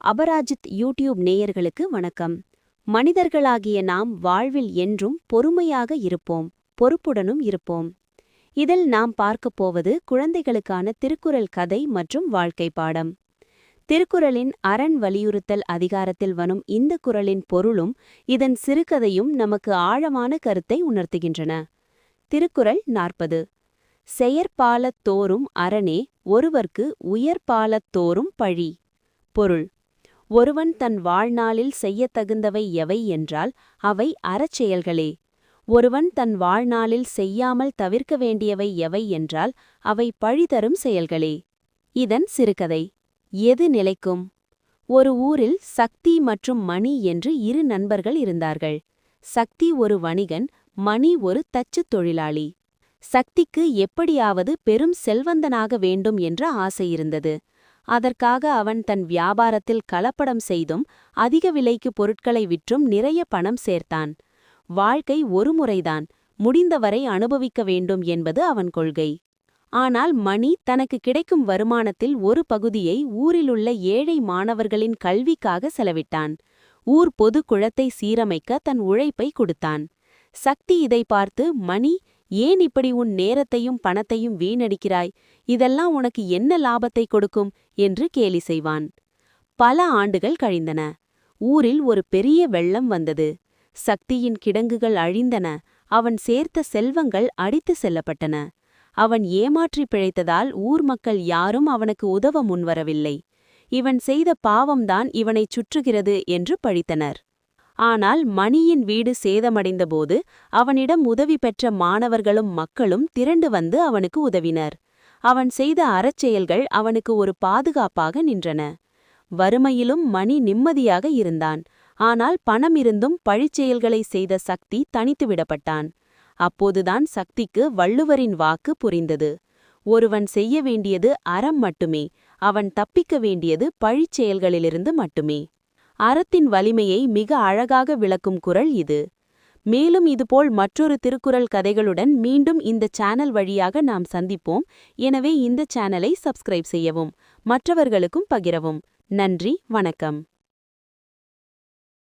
Aparajith YouTube நேயர்களுக்கு வணக்கம். மனிதர்களாகிய நாம் வாழ்வில் என்றும் பொறுமையாக இருப்போம், பொறுப்புடனும் இருப்போம். இதில் நாம் பார்க்கப் போவது குழந்தைகளுக்கான திருக்குறள் கதை மற்றும் வாழ்க்கை பாடம். திருக்குறளின் அரண் வலியுறுத்தல் அதிகாரத்தில் வரும் இந்த குறளின் பொருளும் இதன் சிறுகதையும் நமக்கு ஆழமான கருத்தை உணர்த்துகின்றன. திருக்குறள் 40. செயற்பாலத் தோறும் அரணே ஒருவர்க்கு உயர்பாலத் தோறும் பழி. பொருள்: ஒருவன் தன் வாழ்நாளில் செய்யத்தகுந்தவை எவை என்றால் அவை அறச்செயல்களே. ஒருவன் தன் வாழ்நாளில் செய்யாமல் தவிர்க்க வேண்டியவை எவை என்றால் அவை பழிதரும் செயல்களே. இதன் சிறுகதை. எது நிலைக்கும்? ஒரு ஊரில் சக்தி மற்றும் மணி என்று இரு நண்பர்கள் இருந்தார்கள். சக்தி ஒரு வணிகன், மணி ஒரு தச்சுத் தொழிலாளி. சக்திக்கு எப்படியாவது பெரும் செல்வந்தனாக வேண்டும் என்ற ஆசை இருந்தது. அதற்காக அவன் தன் வியாபாரத்தில் கலப்படம் செய்தும் அதிக விலைக்கு பொருட்களை விற்றும் நிறைய பணம் சேர்த்தான். வாழ்க்கை ஒரு முறைதான், முடிந்தவரை அனுபவிக்க வேண்டும் என்பது அவன் கொள்கை. ஆனால் மணி தனக்கு கிடைக்கும் வருமானத்தில் ஒரு பகுதியை ஊரிலுள்ள ஏழை மாணவர்களின் கல்விக்காக செலவிட்டான். ஊர் பொது குளத்தை சீரமைக்க தன் உழைப்பை கொடுத்தான். சக்தி இதை பார்த்து, மணி, ஏன் இப்படி உன் நேரத்தையும் பணத்தையும் வீணடிக்கிறாய்? இதெல்லாம் உனக்கு என்ன லாபத்தை கொடுக்கும் என்று கேலி செய்வான். பல ஆண்டுகள் கழிந்தன. ஊரில் ஒரு பெரிய வெள்ளம் வந்தது. சக்தியின் கிடங்குகள் அழிந்தன. அவன் சேர்த்த செல்வங்கள் அடித்து செல்லப்பட்டன. அவன் ஏமாற்றி பிழைத்ததால் ஊர் மக்கள் யாரும் அவனுக்கு உதவ முன்வரவில்லை. இவன் செய்த பாவம்தான் இவனைச் சுற்றுகிறது என்று பழித்தனர். ஆனால் மணியின் வீடு சேதமடைந்தபோது அவனிடம் உதவி பெற்ற மாணவர்களும் மக்களும் திரண்டு வந்து அவனுக்கு உதவினர். அவன் செய்த அறச்செயல்கள் அவனுக்கு ஒரு பாதுகாப்பாக நின்றன. வறுமையிலும் மணி நிம்மதியாக இருந்தான். ஆனால் பணம் இருந்தும் பழிச்செயல்களை செய்த சக்தி தனித்து விடப்பட்டான். அப்போதுதான் சக்திக்கு வள்ளுவரின் வாக்கு புரிந்தது. ஒருவன் செய்ய வேண்டியது அறம் மட்டுமே, அவன் தப்பிக்க வேண்டியது பழிச்செயல்களிலிருந்து மட்டுமே. அறத்தின் வலிமையை மிக அழகாக விளக்கும் குறள் இது. மேலும் இதுபோல் மற்றொரு திருக்குறள் கதைகளுடன் மீண்டும் இந்த சேனல் வழியாக நாம் சந்திப்போம். எனவே இந்த சேனலை சப்ஸ்கிரைப் செய்யவும், மற்றவர்களுக்கும் பகிரவும். நன்றி, வணக்கம்.